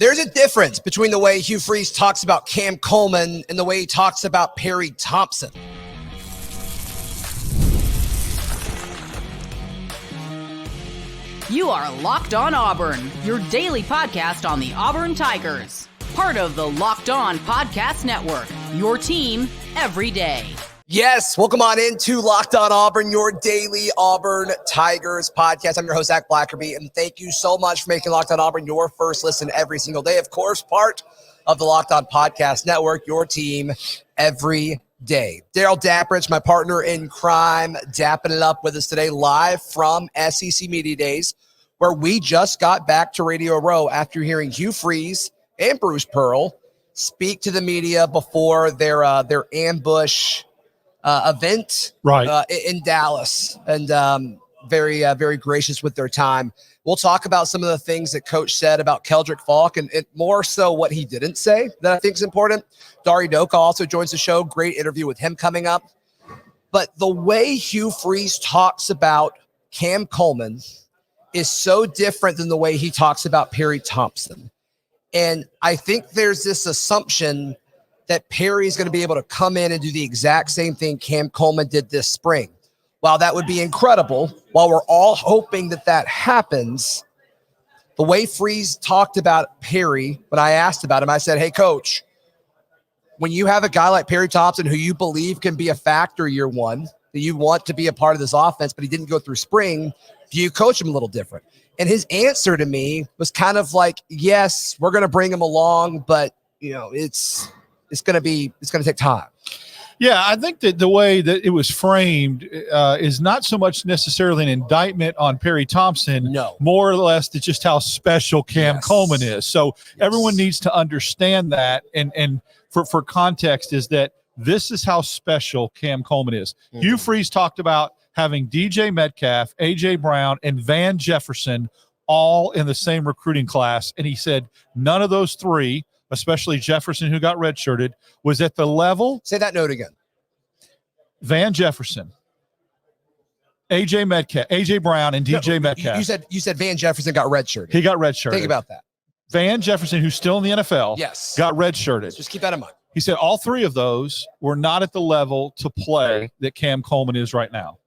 There's a difference between the way Hugh Freeze talks about Cam Coleman and the way he talks about Perry Thompson. You are Locked On Auburn, your daily podcast on the Auburn Tigers. Part of the Locked On Podcast Network, your team every day. Yes, welcome on into Locked On Auburn, your daily Auburn Tigers podcast. I'm your host, Zach Blackerby, and thank you so much for making Locked On Auburn your first listen every single day. Of course, part of the Locked On Podcast Network, your team every day. Darrell Dapprich, my partner in crime, dapping it up with us today live from SEC Media Days, where we just got back to Radio Row after hearing Hugh Freeze and Bruce Pearl speak to the media before their ambush event in Dallas, and very gracious with their time. We'll talk about some of the things that Coach said about Keldrick Falk, and more so what he didn't say that I think is important. Dari also joins the show. Great interview with him coming up. But the way Hugh Freeze talks about Cam Coleman is so different than the way he talks about Perry Thompson. And I think there's this assumption that Perry is going to be able to come in and do the exact same thing Cam Coleman did this spring. While that would be incredible, while we're all hoping that that happens, the way Freeze talked about Perry, when I asked about him, I said, hey, Coach, when you have a guy like Perry Thompson who you believe can be a factor year one, that you want to be a part of this offense, but he didn't go through spring, do you coach him a little different? And his answer to me was kind of like, yes, we're going to bring him along, but it's going to take time. Yeah, I think that the way that it was framed is not so much necessarily an indictment on Perry Thompson. No. More or less it's just how special Cam Coleman is. So everyone needs to understand that. And for context is that this is how special Cam Coleman is. Mm-hmm. Hugh Freeze talked about having DJ Metcalf, A.J. Brown, and Van Jefferson all in the same recruiting class. And he said none of those three, especially Jefferson, who got redshirted, was at the level. Say that note again. Van Jefferson, A.J. Metcalf, A.J. Brown, and DJ Metcalf. You said Van Jefferson got redshirted. He got redshirted. Think about that. Van Jefferson, who's still in the NFL, got redshirted. Just keep that in mind. He said all three of those were not at the level to play that Cam Coleman is right now.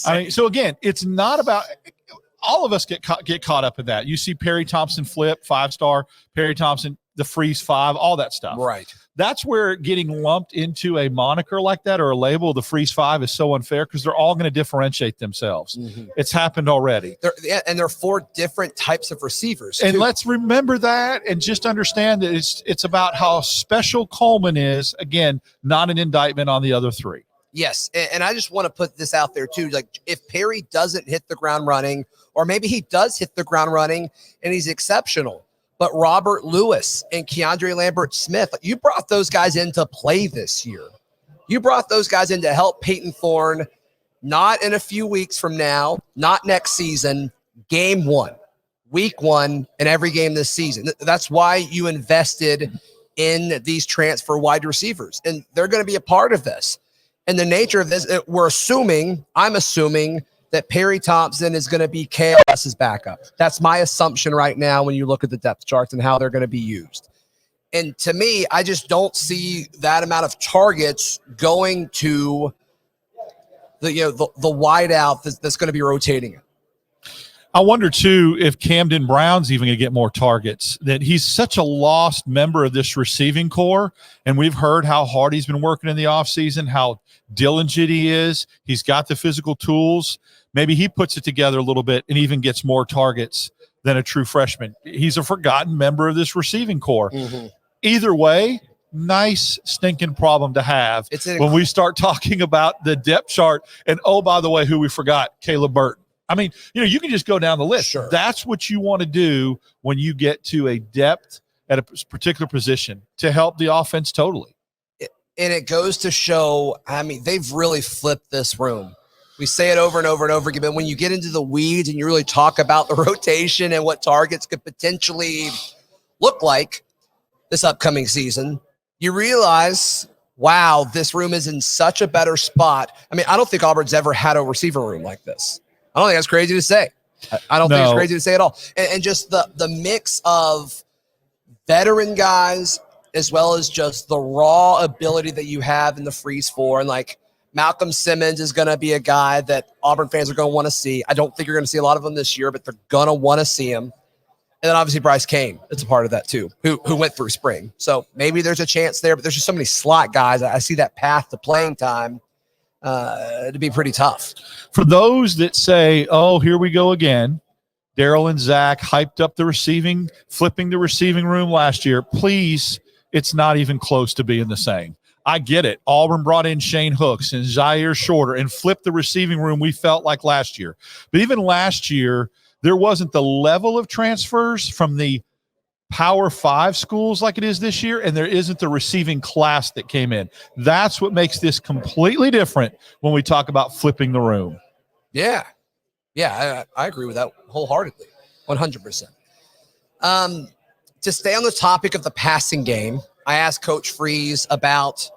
I mean, so again, it's not about – all of us get caught up in that. You see Perry Thompson flip, 5-star, Perry Thompson, the Freeze 5, all that stuff. Right. That's where getting lumped into a moniker like that or a label, the Freeze 5, is so unfair because they're all going to differentiate themselves. Mm-hmm. It's happened already. They're 4 different types of receivers. And let's remember that and just understand that it's about how special Coleman is. Again, not an indictment on the other 3. Yes, and I just want to put this out there too. Like, if Perry doesn't hit the ground running, or maybe he does hit the ground running and he's exceptional, but Robert Lewis and Keandre Lambert-Smith, you brought those guys into play this year. You brought those guys in to help Payton Thorne, not in a few weeks from now, not next season, game 1, week 1, and every game this season. That's why you invested in these transfer wide receivers, and they're going to be a part of this. And the nature of this, I'm assuming that Perry Thompson is going to be KLS's backup. That's my assumption right now when you look at the depth charts and how they're going to be used. And to me, I just don't see that amount of targets going to the wideout that's going to be rotating it. I wonder, too, if Camden Brown's even going to get more targets, that he's such a lost member of this receiving core. And we've heard how hard he's been working in the offseason, how diligent he is. He's got the physical tools. Maybe he puts it together a little bit and even gets more targets than a true freshman. He's a forgotten member of this receiving core. Mm-hmm. Either way, nice stinking problem to have when we start talking about the depth chart. And, oh, by the way, who we forgot, Caleb Burton. I mean, you can just go down the list. Sure. That's what you want to do when you get to a depth at a particular position to help the offense totally. And it goes to show, I mean, they've really flipped this room. We say it over and over and over again, but when you get into the weeds and you really talk about the rotation and what targets could potentially look like this upcoming season, you realize, wow, this room is in such a better spot. I mean, I don't think Auburn's ever had a receiver room like this. I don't think that's crazy to say. I don't think it's crazy to say at all. And just the mix of veteran guys as well as just the raw ability that you have in the Freeze four. And like Malcolm Simmons is going to be a guy that Auburn fans are going to want to see. I don't think you're going to see a lot of them this year, but they're going to want to see him. And then obviously Bryce Kane is a part of that too, who went through spring. So maybe there's a chance there, but there's just so many slot guys. I see that path to playing time to be pretty tough. For those that say, oh, here we go again, Darrell and Zach hyped up flipping the receiving room last year. Please, it's not even close to being the same. I get it. Auburn brought in Shane Hooks and Zaire Shorter and flipped the receiving room we felt like last year. But even last year, there wasn't the level of transfers from the Power 5 schools like it is this year, and there isn't the receiving class that came in. That's what makes this completely different when we talk about flipping the room. Yeah. Yeah, I agree with that wholeheartedly, 100%. To stay on the topic of the passing game, I asked Coach Freeze about,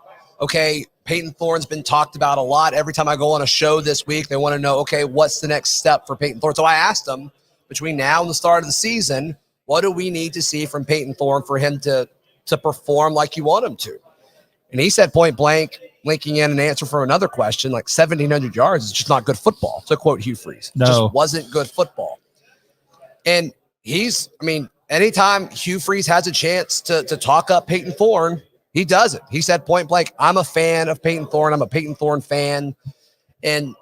okay, Payton Thorne's been talked about a lot. Every time I go on a show this week, they want to know, okay, what's the next step for Payton Thorne? So I asked him, between now and the start of the season, what do we need to see from Payton Thorne for him to perform like you want him to? And he said point blank, linking in an answer for another question, like 1,700 yards is just not good football, to quote Hugh Freeze. No. Just wasn't good football. And anytime Hugh Freeze has a chance to talk up Payton Thorne, he does it. He said point blank, I'm a fan of Payton Thorne. I'm a Payton Thorne fan. And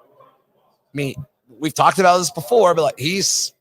we've talked about this before, but like he is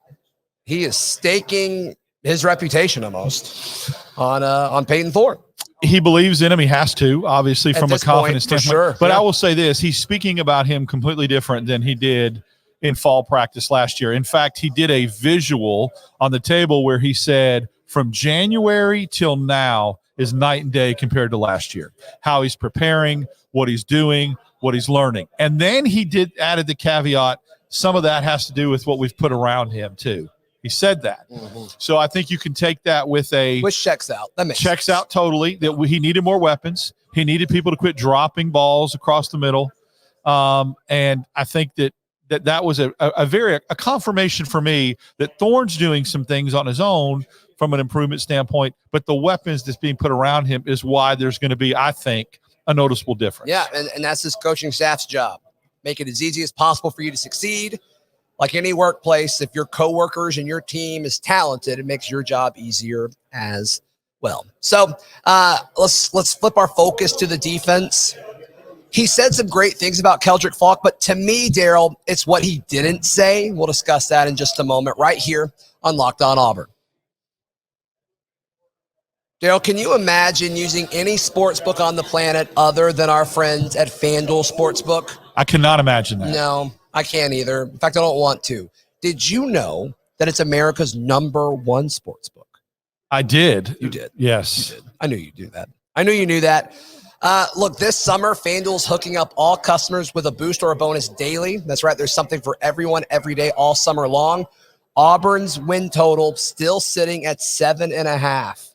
staking his reputation almost on Payton Thorne. He believes in him. He has to, obviously, from a confidence standpoint. Sure. But yeah. I will say this. He's speaking about him completely different than he did in fall practice last year. In fact, he did a visual on the table where he said from January till now is night and day compared to last year. How he's preparing, what he's doing, what he's learning. And then he added the caveat, some of that has to do with what we've put around him too. He said that. Mm-hmm. So I think you can take that with which checks out. That makes checks sense. out totally. That he needed more weapons. He needed people to quit dropping balls across the middle. And I think that was a confirmation for me that Thorne's doing some things on his own from an improvement standpoint, but the weapons that's being put around him is why there's going to be, I think, a noticeable difference. Yeah, and that's his coaching staff's job. Make it as easy as possible for you to succeed. Like any workplace, if your coworkers and your team is talented, it makes your job easier as well. So let's flip our focus to the defense. He said some great things about Keldrick Faulk, but to me, Darrell, it's what he didn't say. We'll discuss that in just a moment right here on Locked On Auburn. Darrell, can you imagine using any sports book on the planet other than our friends at FanDuel Sportsbook? I cannot imagine that. No, I can't either. In fact, I don't want to. Did you know that it's America's #1 sports book? I did. You did. Yes. You did. I knew you'd do that. I knew you knew that. Look, this summer, FanDuel's hooking up all customers with a boost or a bonus daily. That's right. There's something for everyone every day, all summer long. Auburn's win total still sitting at 7.5.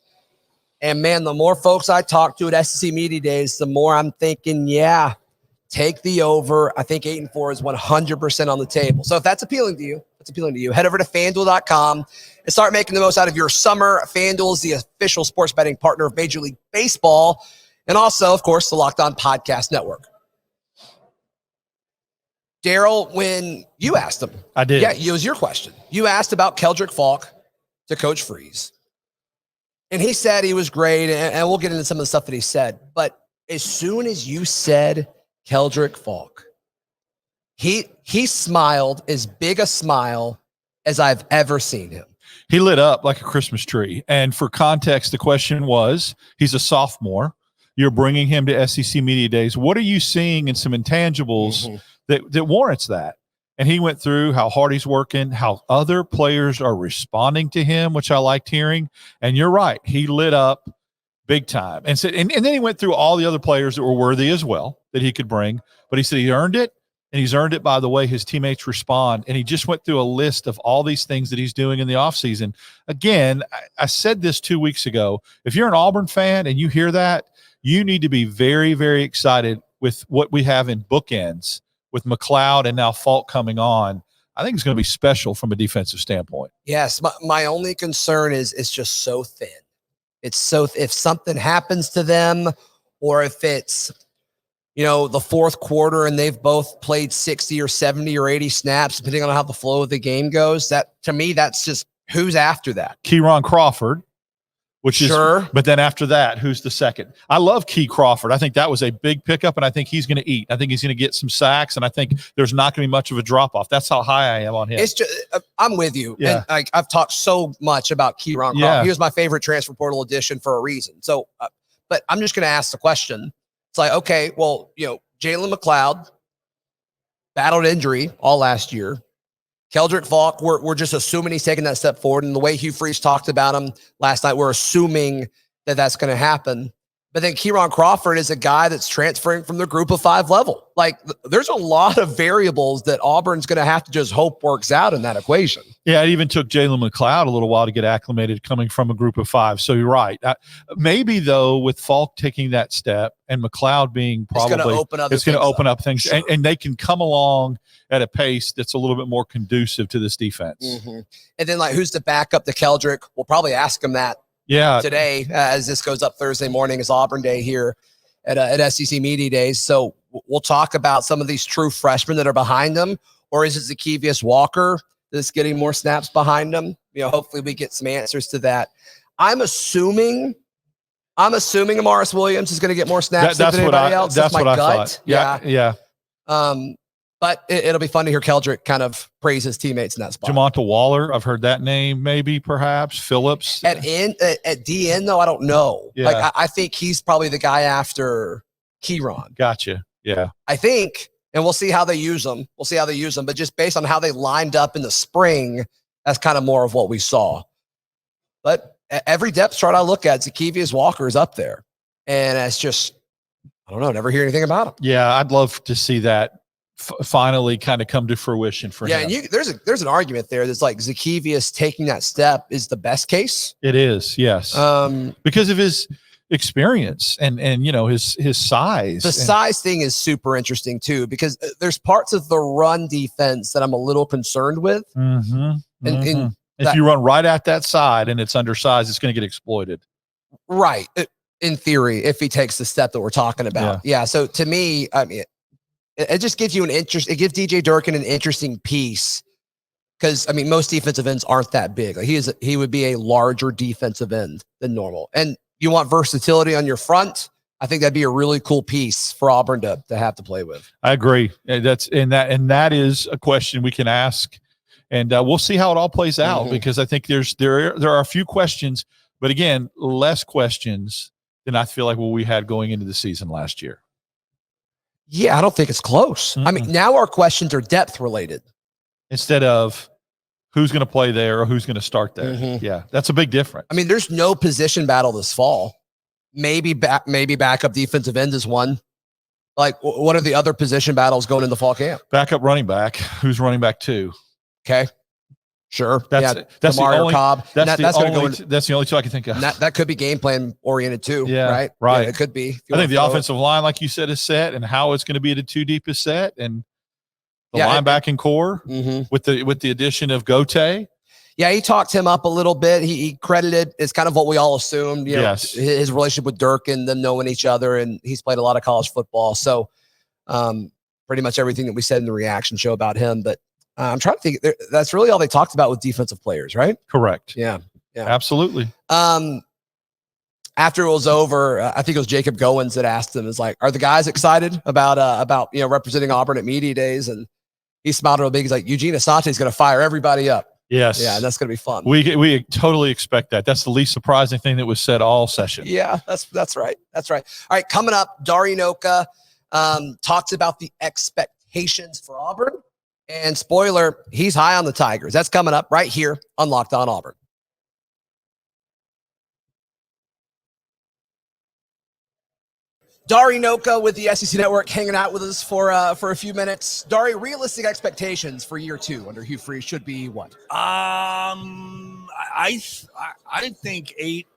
And, man, the more folks I talk to at SEC Media Days, the more I'm thinking, yeah, take the over. I think 8-4 is 100% on the table. So if that's appealing to you, head over to FanDuel.com and start making the most out of your summer. FanDuel is the official sports betting partner of Major League Baseball and also, of course, the Locked On Podcast Network. Darrell, when you asked him. I did. Yeah, it was your question. You asked about Keldrick Faulk to Coach Freeze. And he said he was great, and we'll get into some of the stuff that he said. But as soon as you said Keldrick Faulk, he smiled as big a smile as I've ever seen him. He lit up like a Christmas tree. And for context, the question was, he's a sophomore. You're bringing him to SEC Media Days. What are you seeing in some intangibles that warrants that? And he went through how hard he's working, how other players are responding to him, which I liked hearing. And you're right. He lit up big time. And said, and then he went through all the other players that were worthy as well that he could bring. But he said he earned it. And he's earned it by the way his teammates respond. And he just went through a list of all these things that he's doing in the offseason. Again, I said this 2 weeks ago. If you're an Auburn fan and you hear that, you need to be very, very excited with what we have in bookends with McLeod and now Faulk coming on. I think it's going to be special from a defensive standpoint. Yes, my only concern is it's just so thin. It's so if something happens to them, or if it's the fourth quarter and they've both played 60 or 70 or 80 snaps, depending on how the flow of the game goes. That to me, that's just who's after that. Keyron Crawford, which is sure. But then after that, who's the second? I love Key Crawford. I think that was a big pickup, and I think he's going to eat. I think he's going to get some sacks, and I think there's not going to be much of a drop off. That's how high I am on him. It's just I'm with you. Yeah. And I've talked so much about Keyron Crawford. Yeah. He was my favorite transfer portal addition for a reason. So, but I'm just going to ask the question. It's like, okay, well, Jalen McLeod battled injury all last year. Keldrick Falk, we're just assuming he's taking that step forward. And the way Hugh Freeze talked about him last night, we're assuming that that's going to happen. But then Keyron Crawford is a guy that's transferring from the group of 5 level. Like, there's a lot of variables that Auburn's going to have to just hope works out in that equation. Yeah, it even took Jalen McLeod a little while to get acclimated coming from a group of 5. So you're right. Maybe, though, with Falk taking that step and McLeod being probably – it's going to open up things. Sure. And they can come along at a pace that's a little bit more conducive to this defense. Mm-hmm. And then, who's the backup to Keldrick? We'll probably ask him that today as this goes up Thursday morning. Is Auburn Day here at SEC Media Days. So we'll talk about some of these true freshmen that are behind them, or is it Zacchaeus Walker that's getting more snaps behind them? Hopefully we get some answers to that. I'm assuming Amaris Williams is going to get more snaps than anybody else. That's what I gut. thought. Yeah. But it'll be fun to hear Keldrick kind of praise his teammates in that spot. Jamonta Waller, I've heard that name, maybe, perhaps. Phillips. At DN, though, I don't know. Yeah. I think he's probably the guy after Keyron. Gotcha. Yeah. I think, and we'll see how they use them. But just based on how they lined up in the spring, that's kind of more of what we saw. But every depth chart I look at, Zacchaeus Walker is up there. And it's just, I don't know, never hear anything about him. Yeah, I'd love to see that finally kind of come to fruition for him. And there's an argument there that's like Zacchaeus taking that step is the best case. It is, yes. Because of his experience and his size. The size thing is super interesting too, because there's parts of the run defense that I'm a little concerned with. Mm-hmm. And if you run right at that side and it's undersized, it's going to get exploited. Right. In theory, if he takes the step that we're talking about. Yeah. So to me, I mean, it just gives you it gives DJ Durkin an interesting piece, because I mean, most defensive ends aren't that big. Like he would be a larger defensive end than normal. And you want versatility on your front. I think that'd be a really cool piece for Auburn to have to play with. I agree. That is a question we can ask, and we'll see how it all plays out, because I think there are a few questions, but again, less questions than I feel like what we had going into the season last year. Yeah, I don't think it's close. I mean, now our questions are depth related instead of who's going to play there or who's going to start there. Yeah, that's a big difference. I mean, there's no position battle this fall. Maybe backup defensive end is one. Like, what are the other position battles going into fall camp? Backup running back. Who's running back 2? Okay. Sure. That's the only Cobb. That's the only 2 I can think of. That could be game plan oriented too. Yeah, right. Yeah, it could be. I think the offensive line, like you said, is set, and how it's going to be the 2 deep is set, and the linebacking core with the addition of Gote. Yeah, he talked him up a little bit. He credited, it's kind of what we all assumed. Yes. His relationship with Dirk and them knowing each other, and he's played a lot of college football. So, pretty much everything that we said in the reaction show about him, but. I'm trying to think. That's really all they talked about with defensive players, right? Correct. Yeah. Absolutely. After it was over, I think it was Jacob Goins that asked him, "Is like, are the guys excited about representing Auburn at media days?" And he smiled real big. He's like, "Eugene Asante is going to fire everybody up." Yes. Yeah, and that's going to be fun. We totally expect that. That's the least surprising thing that was said all session. Yeah, that's right. All right, coming up, Dari Nowkhah talks about the expectations for Auburn. And spoiler, he's high on the Tigers. That's coming up right here on Locked On Auburn. Dari Nowkhah with the SEC Network hanging out with us for a few minutes. Dari, realistic expectations for year 2 under Hugh Freeze should be what? I think 8.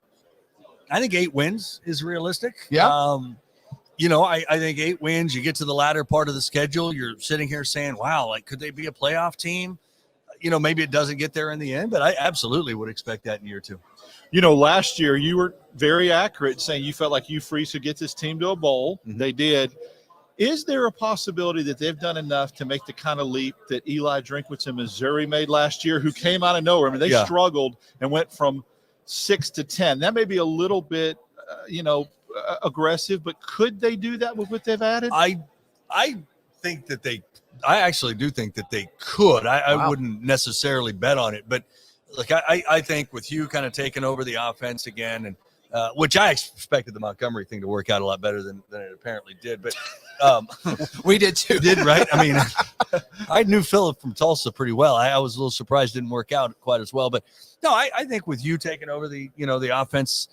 I think 8 wins is realistic. Yeah. I think 8 wins. You get to the latter part of the schedule. You're sitting here saying, "Wow, like could they be a playoff team?" maybe it doesn't get there in the end, but I absolutely would expect that in year 2. Last year you were very accurate saying you felt like Hugh Freeze could get this team to a bowl. Mm-hmm. They did. Is there a possibility that they've done enough to make the kind of leap that Eli Drinkwitz in Missouri made last year, who came out of nowhere? I mean, they struggled and went from 6 to 10. That may be a little bit, aggressive, but could they do that with what they've added? I think that I actually do think that they could. I wouldn't necessarily bet on it, but look, I think with Hugh kind of taking over the offense again, and which I expected the Montgomery thing to work out a lot better than it apparently did, but we did too. Did, right? I mean, I knew Philip from Tulsa pretty well. I was a little surprised it didn't work out quite as well, but no, I think with you taking over the offense,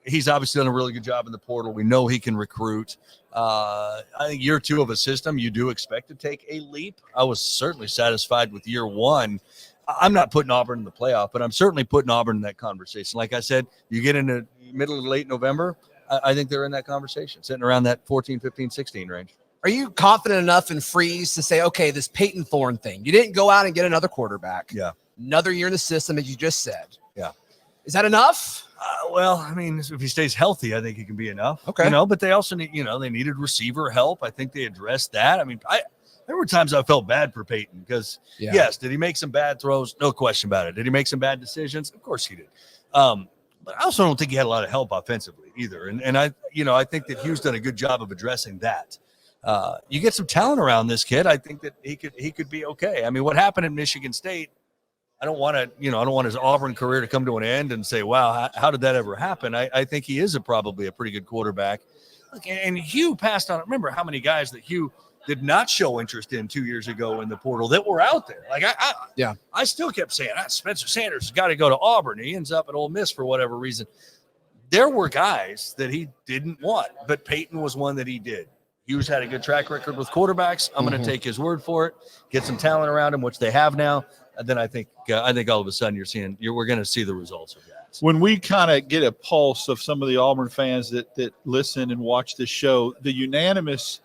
he's obviously done a really good job in the portal. We know he can recruit. I think year 2 of a system, you do expect to take a leap. I was certainly satisfied with year 1. I'm not putting Auburn in the playoff, but I'm certainly putting Auburn in that conversation. Like I said, you get into middle to late November, I think they're in that conversation, sitting around that 14, 15, 16 range. Are you confident enough in Freeze to say, okay, this Payton Thorne thing, you didn't go out and get another quarterback. Yeah. Another year in the system, as you just said. Yeah. Is that enough? Well, I mean, if he stays healthy, I think it can be enough. Okay. But they also need, they needed receiver help. I think they addressed that. I mean, there were times I felt bad for Payton because, yes, did he make some bad throws? No question about it. Did he make some bad decisions? Of course he did. But I also don't think he had a lot of help offensively either. And I think that Hugh's done a good job of addressing that. You get some talent around this kid, I think that he could be okay. I mean, what happened at Michigan State, I don't want his Auburn career to come to an end and say, wow, how did that ever happen? I think he is probably a pretty good quarterback. And Hugh passed on. Remember how many guys that Hugh did not show interest in 2 years ago in the portal that were out there. Like I still kept saying, Spencer Sanders has got to go to Auburn. He ends up at Ole Miss for whatever reason. There were guys that he didn't want, but Payton was one that he did. Hughes had a good track record with quarterbacks. I'm going to take his word for it. Get some talent around him, which they have now. And then I think all of a sudden we're going to see the results of that. When we kind of get a pulse of some of the Auburn fans that listen and watch this show, the unanimous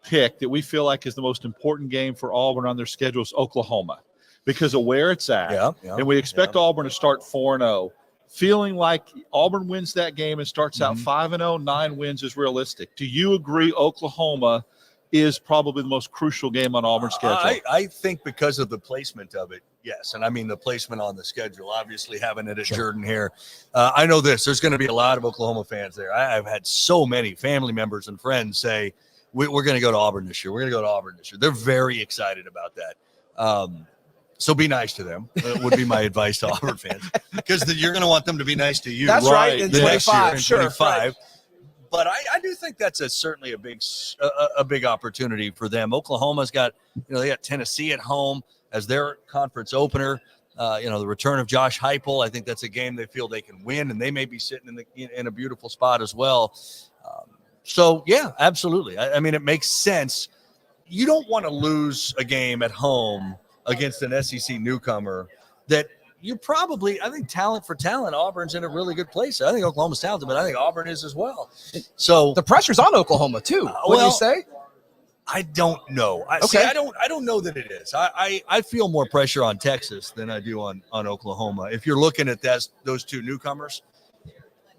pick that we feel like is the most important game for Auburn on their schedule is Oklahoma because of where it's at. And we expect Auburn to start 4-0. Feeling like Auburn wins that game and starts out 5-0, 9 wins is realistic. Do you agree Oklahoma is probably the most crucial game on Auburn's schedule? I think because of the placement of it, yes. And I mean the placement on the schedule, obviously having it at Jordan-Hare. I know there's going to be a lot of Oklahoma fans there. I've had so many family members and friends say, we're going to go to Auburn this year. We're going to go to Auburn this year. They're very excited about that. So be nice to them. That would be my advice to Auburn fans, because you're going to want them to be nice to you. That's right. In 25, sure. 25. Right. But I do think that's certainly a big opportunity for them. Oklahoma's got, they got Tennessee at home as their conference opener. The return of Josh Heupel. I think that's a game they feel they can win, and they may be sitting in a beautiful spot as well. So yeah, absolutely. I mean, it makes sense. You don't want to lose a game at home against an SEC newcomer that you probably, I think talent for talent, Auburn's in a really good place. I think Oklahoma's talented, but I think Auburn is as well. So the pressure's on Oklahoma too. What do you say? I don't know. Okay. I don't know that it is. I feel more pressure on Texas than I do on Oklahoma. If you're looking at those two newcomers,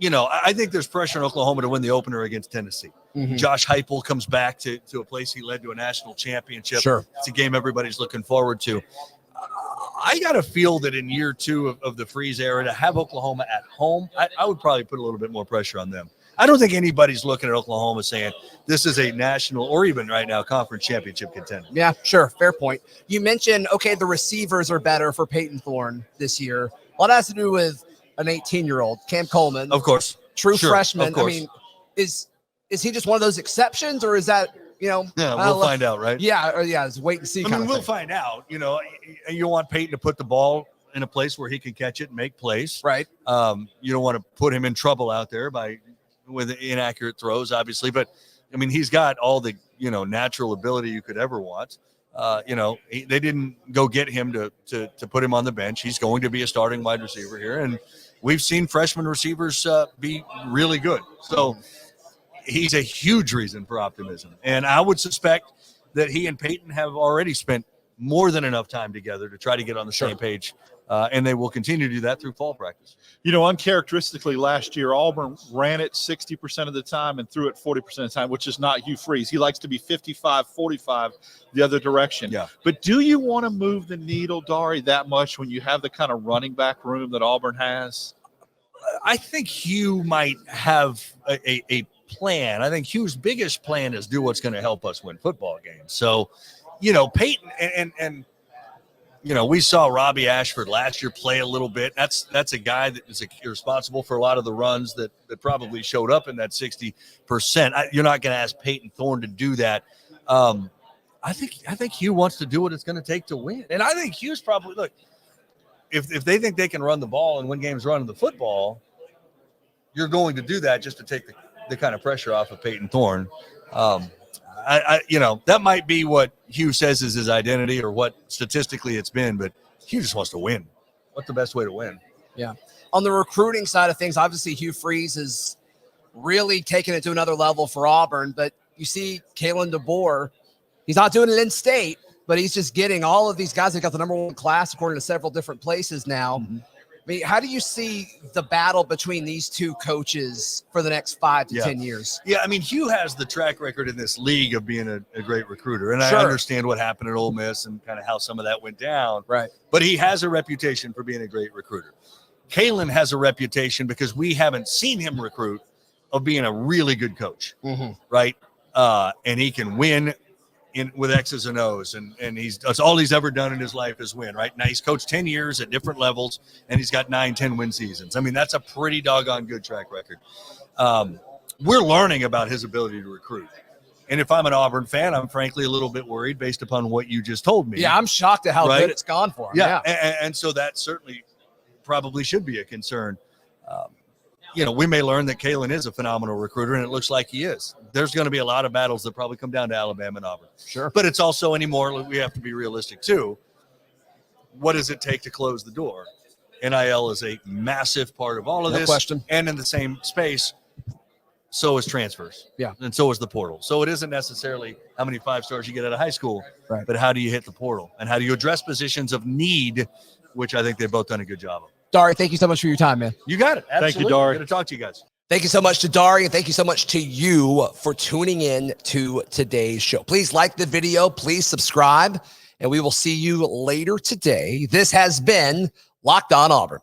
I think there's pressure on Oklahoma to win the opener against Tennessee. Josh Heupel comes back to a place he led to a national championship. Sure. It's a game everybody's looking forward to. I got to feel that in year 2 of the Freeze era, to have Oklahoma at home, I would probably put a little bit more pressure on them. I don't think anybody's looking at Oklahoma saying this is a national or even right now conference championship contender. Yeah, sure. Fair point. You mentioned, the receivers are better for Payton Thorne this year. Well, that has to do with an 18-year-old, Cam Coleman. Of course. True freshman. I mean, is he just one of those exceptions, or is that, Yeah, we'll find out, right? Yeah, it's wait and see. We'll find out. You want Payton to put the ball in a place where he can catch it and make plays. Right. You don't want to put him in trouble out there with inaccurate throws, obviously. But, I mean, he's got all the, natural ability you could ever want. They didn't go get him to put him on the bench. He's going to be a starting wide receiver here. And we've seen freshman receivers be really good. So he's a huge reason for optimism. And I would suspect that he and Payton have already spent more than enough time together to try to get on the same page. And they will continue to do that through fall practice. Uncharacteristically last year, Auburn ran it 60% of the time and threw it 40% of the time, which is not Hugh Freeze. He likes to be 55-45 the other direction. Yeah. But do you want to move the needle, Dari, that much when you have the kind of running back room that Auburn has? I think Hugh might have a plan. I think Hugh's biggest plan is do what's going to help us win football games. So, Payton and we saw Robbie Ashford last year play a little bit. That's a guy that is responsible for a lot of the runs that probably showed up in that 60%. You're not going to ask Payton Thorne to do that. I think Hugh wants to do what it's going to take to win. And I think Hugh's probably, look, if they think they can run the ball and win games running the football, you're going to do that just to take the kind of pressure off of Payton Thorne. That might be what Hugh says is his identity or what statistically it's been, but Hugh just wants to win. What's the best way to win? Yeah. On the recruiting side of things, obviously Hugh Freeze is really taking it to another level for Auburn, but you see Kalen DeBoer, he's not doing it in state, but he's just getting all of these guys that got the number one class according to several different places now. Mm-hmm. I mean, how do you see the battle between these two coaches for the next 5 to 10 years? Yeah, I mean, Hugh has the track record in this league of being a great recruiter. And I understand what happened at Ole Miss and kind of how some of that went down. Right. But he has a reputation for being a great recruiter. Kalen has a reputation, because we haven't seen him recruit, of being a really good coach. Mm-hmm. Right? And he can win with X's and O's, and that's all he's ever done in his life is win, right? Now he's coached 10 years at different levels, and he's got 9-10 win seasons. I mean, that's a pretty doggone good track record. We're learning about his ability to recruit. And if I'm an Auburn fan, I'm frankly a little bit worried based upon what you just told me. Yeah, I'm shocked at how good it's gone for him. Yeah. And so that certainly probably should be a concern. We may learn that Kalen is a phenomenal recruiter, and it looks like he is. There's going to be a lot of battles that probably come down to Alabama and Auburn. Sure. But it's also anymore, we have to be realistic too. What does it take to close the door? NIL is a massive part of all of this. No question. And in the same space, so is transfers. Yeah. And so is the portal. So it isn't necessarily how many 5-stars you get out of high school, right, but how do you hit the portal? And how do you address positions of need, which I think they've both done a good job of. Dari, thank you so much for your time, man. You got it. Absolutely. Thank you, Dari. Good to talk to you guys. Thank you so much to Dari, and thank you so much to you for tuning in to today's show. Please like the video. Please subscribe, and we will see you later today. This has been Locked On Auburn.